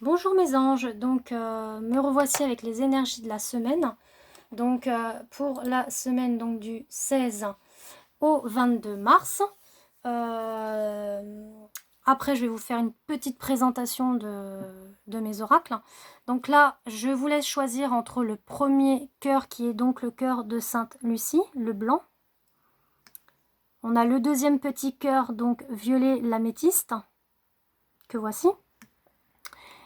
Bonjour mes anges, donc me revoici avec les énergies de la semaine. Donc pour la semaine donc, du 16 au 22 mars. Après je vais vous faire une petite présentation de mes oracles. Donc là je vous laisse choisir entre le premier cœur qui est donc le cœur de Sainte Lucie, le blanc. On a le deuxième petit cœur donc violet l'améthyste, que voici.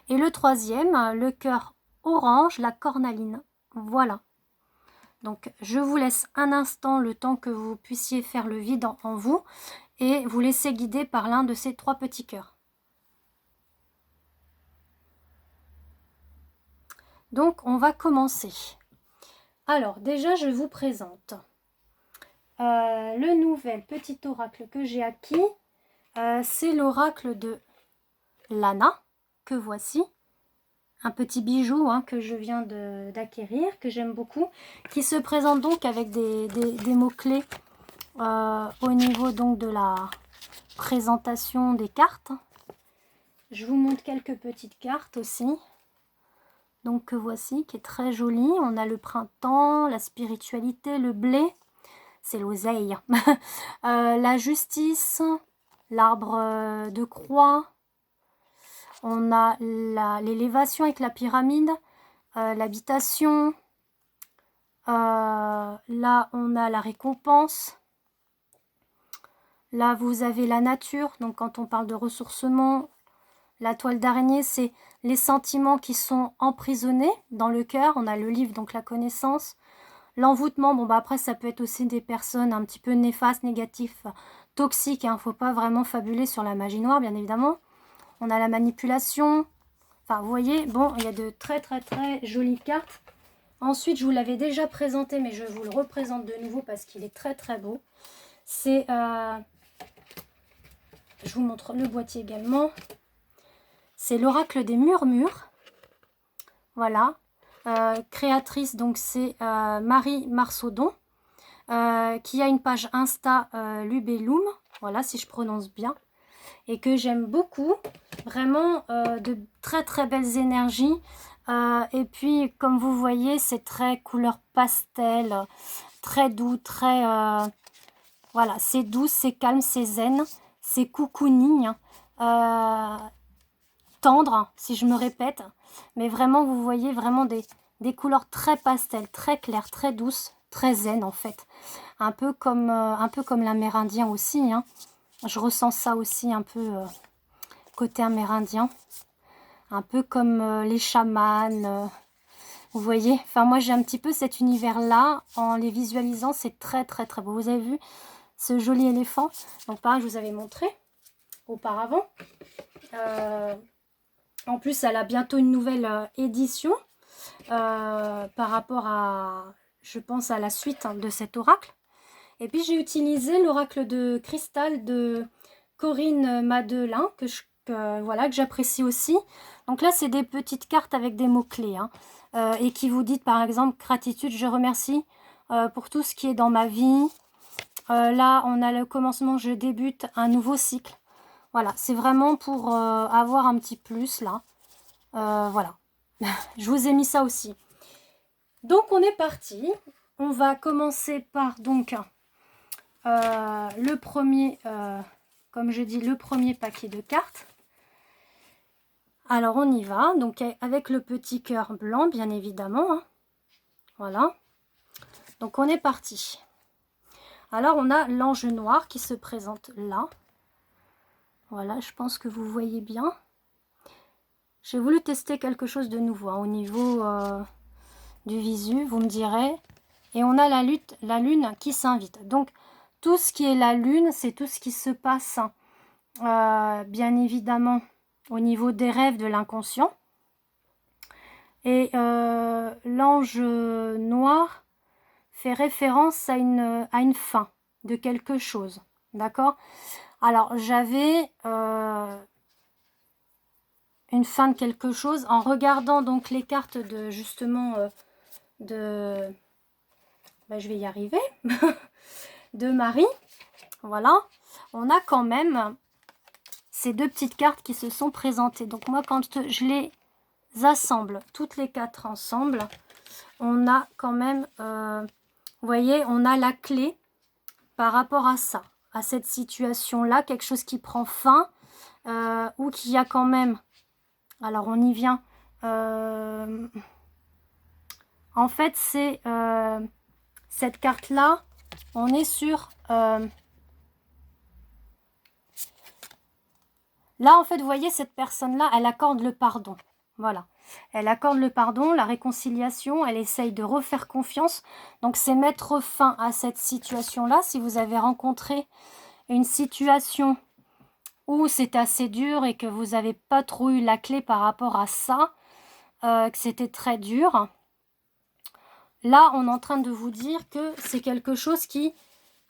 Et le troisième, le cœur orange, la cornaline. Voilà. Donc, je vous laisse un instant le temps que vous puissiez faire le vide en vous et vous laisser guider par l'un de ces trois petits cœurs. Donc, on va commencer. Alors, déjà, je vous présente le nouvel petit oracle que j'ai acquis. C'est l'oracle de Lana, que voici. Un petit bijou que je viens d'acquérir, que j'aime beaucoup, qui se présente donc avec des mots-clés au niveau donc de la présentation des cartes. Je vous montre quelques petites cartes aussi. Donc que voici, qui est très jolie. On a le printemps, la spiritualité, le blé, c'est l'oseille, la justice, l'arbre de croix. On a l'élévation avec la pyramide, l'habitation. Là, on a la récompense. Là, vous avez la nature. Donc, quand on parle de ressourcement, la toile d'araignée, c'est les sentiments qui sont emprisonnés dans le cœur. On a le livre, donc la connaissance. L'envoûtement, bon, bah après, ça peut être aussi des personnes un petit peu néfastes, négatives, toxiques. Il ne faut pas vraiment fabuler sur la magie noire, bien évidemment. On a la manipulation. Enfin, vous voyez, bon, il y a de très, très, très jolies cartes. Ensuite, je vous l'avais déjà présenté, mais je vous le représente de nouveau parce qu'il est très, très beau. C'est... je vous montre le boîtier également. C'est l'oracle des murmures. Voilà. Créatrice, donc c'est Marie Marsaudon, qui a une page Insta Lubellum. Voilà, si je prononce bien. Et que j'aime beaucoup. Vraiment de très très belles énergies. Et puis, comme vous voyez, c'est très couleur pastel, très doux, très... voilà, c'est doux, c'est calme, c'est zen, c'est cocooning, tendre, si je me répète. Mais vraiment, vous voyez vraiment des couleurs très pastel, très claires, très douces, très zen en fait. Un peu comme l'amérindien aussi, hein. Je ressens ça aussi un peu côté amérindien. Un peu comme les chamans. Vous voyez, enfin moi j'ai un petit peu cet univers-là. En les visualisant, c'est très très très beau. Vous avez vu ce joli éléphant? Donc pareil, je vous avais montré auparavant. En plus, elle a bientôt une nouvelle édition par rapport à, je pense, à la suite de cet oracle. Et puis j'ai utilisé l'oracle de cristal de Corinne Madelin, que j'apprécie aussi. Donc là, c'est des petites cartes avec des mots-clés. Et qui vous dit, par exemple, gratitude, je remercie pour tout ce qui est dans ma vie. Là, on a le commencement, je débute un nouveau cycle. Voilà, c'est vraiment pour avoir un petit plus, là. Voilà, je vous ai mis ça aussi. Donc, on est parti. On va commencer par, donc, le premier, comme je dis, le premier paquet de cartes. Alors, on y va. Donc, avec le petit cœur blanc, bien évidemment. Hein. Voilà. Donc, on est parti. Alors, on a l'ange noir qui se présente là. Voilà, je pense que vous voyez bien. J'ai voulu tester quelque chose de nouveau au niveau du visu, vous me direz. Et on a la lune qui s'invite. Donc, tout ce qui est la lune, c'est tout ce qui se passe, bien évidemment, au niveau des rêves de l'inconscient. Et l'ange noir fait référence à une fin de quelque chose. D'accord? Alors, j'avais une fin de quelque chose en regardant donc les cartes de justement je vais y arriver de Marie. Voilà, on a quand même ces deux petites cartes qui se sont présentées. Donc moi, quand je l'ai assemble toutes les 4 ensemble, on a quand même, vous voyez, on a la clé par rapport à ça, à cette situation-là, quelque chose qui prend fin, ou qui a quand même, alors on y vient, en fait c'est cette carte-là, on est sur, là en fait vous voyez cette personne-là, elle accorde le pardon, voilà. Elle accorde le pardon, la réconciliation, elle essaye de refaire confiance. Donc c'est mettre fin à cette situation-là. Si vous avez rencontré une situation où c'est assez dur et que vous n'avez pas trop eu la clé par rapport à ça, que c'était très dur, là on est en train de vous dire que c'est quelque chose qui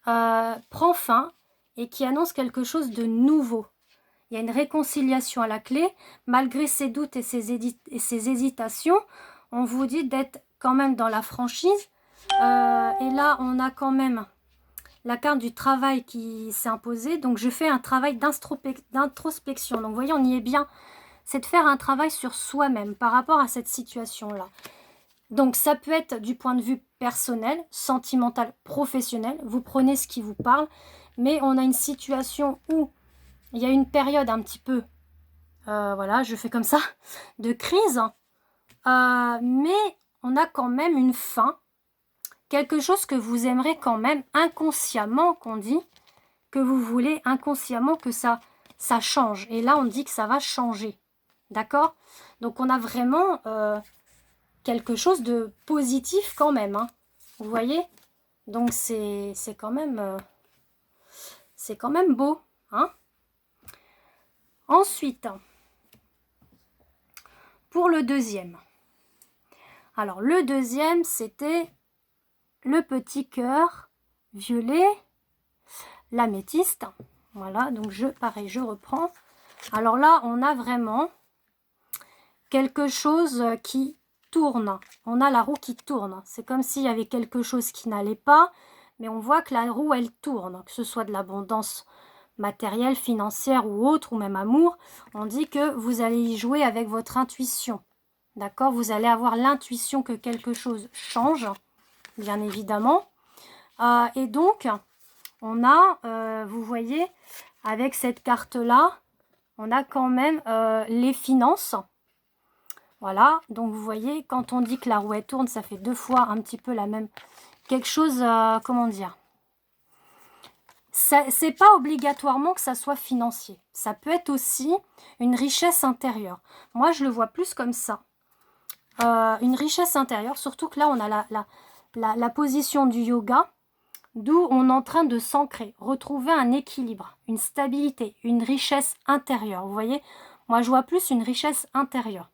prend fin et qui annonce quelque chose de nouveau. Il y a une réconciliation à la clé, malgré ses doutes et ses hésitations, on vous dit d'être quand même dans la franchise. Et là, on a quand même la carte du travail qui s'est imposée. Donc, je fais un travail d'introspection. Donc, vous voyez, on y est bien. C'est de faire un travail sur soi-même par rapport à cette situation-là. Donc, ça peut être du point de vue personnel, sentimental, professionnel. Vous prenez ce qui vous parle. Mais on a une situation où il y a une période un petit peu, voilà, je fais comme ça, de crise, mais on a quand même une fin, quelque chose que vous aimerez quand même inconsciemment, qu'on dit, que vous voulez inconsciemment que ça change. Et là, on dit que ça va changer, d'accord? Donc, on a vraiment quelque chose de positif quand même, hein, vous voyez? Donc, c'est quand même beau, hein? Ensuite, pour le deuxième. Alors, le deuxième, c'était le petit cœur violet, l'améthyste. Voilà, donc pareil, je reprends. Alors là, on a vraiment quelque chose qui tourne. On a la roue qui tourne. C'est comme s'il y avait quelque chose qui n'allait pas, mais on voit que la roue, elle tourne. Que ce soit de l'abondance matérielle, financière ou autre, ou même amour, on dit que vous allez y jouer avec votre intuition. D'accord? Vous allez avoir l'intuition que quelque chose change, bien évidemment. Et donc, on a, vous voyez, avec cette carte-là, on a quand même les finances. Voilà, donc vous voyez, quand on dit que la roue elle tourne, ça fait 2 fois un petit peu la même... Quelque chose, comment dire, c'est pas obligatoirement que ça soit financier. Ça peut être aussi une richesse intérieure. Moi, je le vois plus comme ça. Une richesse intérieure, surtout que là, on a la position du yoga, d'où on est en train de s'ancrer, retrouver un équilibre, une stabilité, une richesse intérieure. Vous voyez, moi, je vois plus une richesse intérieure.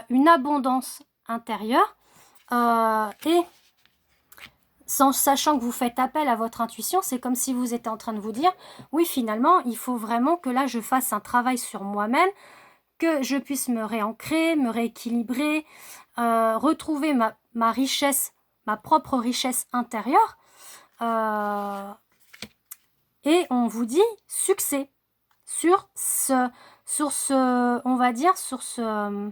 Une abondance intérieure et sachant que vous faites appel à votre intuition, c'est comme si vous étiez en train de vous dire, oui, finalement, il faut vraiment que là, je fasse un travail sur moi-même, que je puisse me réancrer, me rééquilibrer, retrouver ma richesse, ma propre richesse intérieure. Et on vous dit succès sur ce, on va dire, sur ce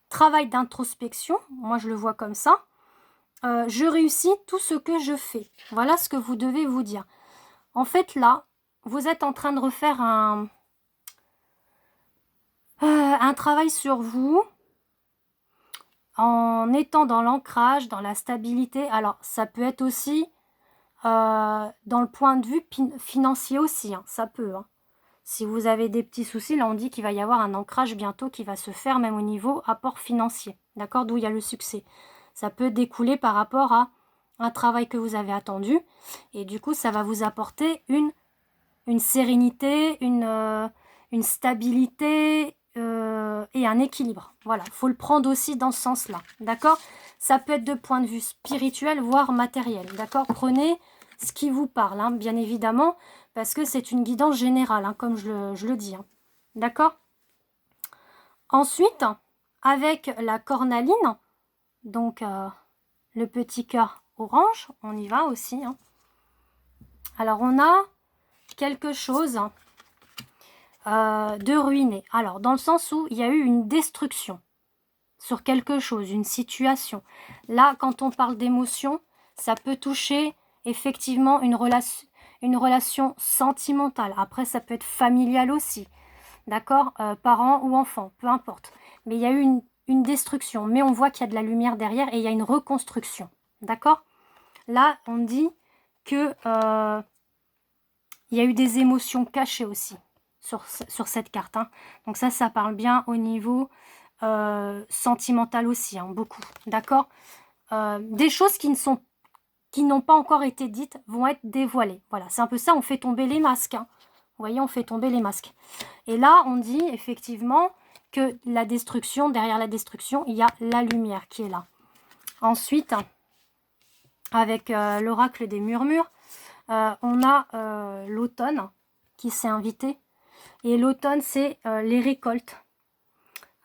travail d'introspection. Moi, je le vois comme ça. Je réussis tout ce que je fais. Voilà ce que vous devez vous dire. En fait, là, vous êtes en train de refaire un travail sur vous en étant dans l'ancrage, dans la stabilité. Alors, ça peut être aussi dans le point de vue financier aussi. Hein, ça peut. Hein. Si vous avez des petits soucis, là, on dit qu'il va y avoir un ancrage bientôt qui va se faire, même au niveau apport financier. D'accord? D'où il y a le succès. Ça peut découler par rapport à un travail que vous avez attendu. Et du coup, ça va vous apporter une sérénité, une stabilité et un équilibre. Voilà, il faut le prendre aussi dans ce sens-là. D'accord? Ça peut être de point de vue spirituel, voire matériel. D'accord? Prenez ce qui vous parle, hein, bien évidemment, parce que c'est une guidance générale, hein, comme je le dis. Hein. D'accord? Ensuite, avec la cornaline, donc le petit cœur orange, on y va aussi. Hein. Alors, on a quelque chose de ruiner. Alors, dans le sens où il y a eu une destruction sur quelque chose, une situation. Là, quand on parle d'émotion, ça peut toucher effectivement une relation sentimentale. Après, ça peut être familial aussi. D'accord, parents ou enfants, peu importe. Mais il y a eu une destruction. Mais on voit qu'il y a de la lumière derrière et il y a une reconstruction. D'accord? Là, on dit que il y a eu des émotions cachées aussi sur cette carte. Hein. Donc ça parle bien au niveau sentimental aussi, hein, beaucoup. D'accord? Des choses qui n'ont pas encore été dites vont être dévoilées. Voilà, c'est un peu ça, on fait tomber les masques. Hein. Vous voyez, on fait tomber les masques. Et là, on dit effectivement que la destruction, derrière la destruction, il y a la lumière qui est là. Ensuite, avec l'oracle des murmures, on a l'automne qui s'est invité. Et l'automne, c'est les récoltes,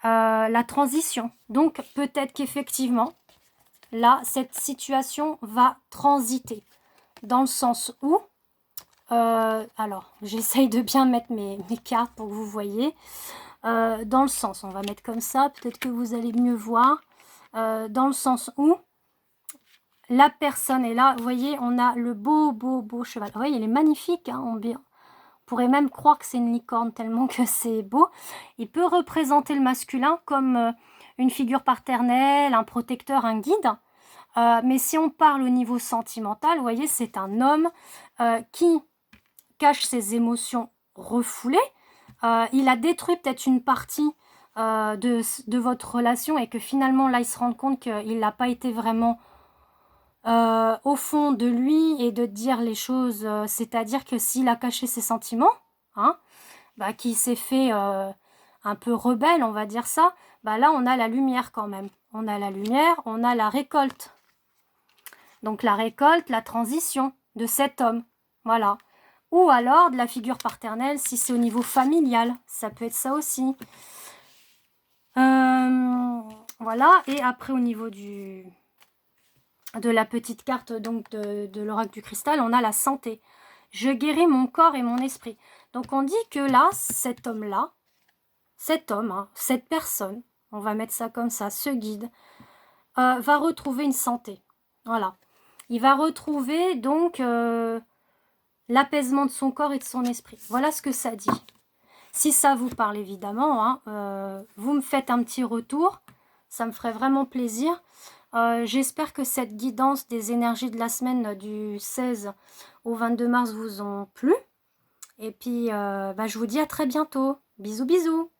la transition. Donc, peut-être qu'effectivement, là, cette situation va transiter. Dans le sens où, alors, j'essaye de bien mettre mes cartes pour que vous voyez. Dans le sens, on va mettre comme ça, peut-être que vous allez mieux voir. Dans le sens où la personne est là, vous voyez, on a le beau cheval. Vous voyez, il est magnifique, hein, on pourrait même croire que c'est une licorne tellement que c'est beau. Il peut représenter le masculin comme une figure paternelle, un protecteur, un guide. Mais si on parle au niveau sentimental, vous voyez, c'est un homme qui cache ses émotions refoulées. Il a détruit peut-être une partie de votre relation et que finalement, là, il se rend compte qu'il n'a pas été vraiment au fond de lui et de dire les choses. C'est-à-dire que s'il a caché ses sentiments, hein, bah, qu'il s'est fait un peu rebelle, on va dire ça, bah là, on a la lumière quand même. On a la lumière, on a la récolte. Donc la récolte, la transition de cet homme. Voilà. Ou alors de la figure paternelle, si c'est au niveau familial. Ça peut être ça aussi. Voilà. Et après, au niveau de la petite carte donc de l'oracle du cristal, on a la santé. Je guéris mon corps et mon esprit. Donc on dit que là, cet homme-là, cet homme, hein, cette personne, on va mettre ça comme ça, ce guide, va retrouver une santé. Voilà. Il va retrouver donc l'apaisement de son corps et de son esprit. Voilà ce que ça dit. Si ça vous parle évidemment, hein, vous me faites un petit retour. Ça me ferait vraiment plaisir. J'espère que cette guidance des énergies de la semaine du 16 au 22 mars vous ont plu. Et puis, je vous dis à très bientôt. Bisous, bisous.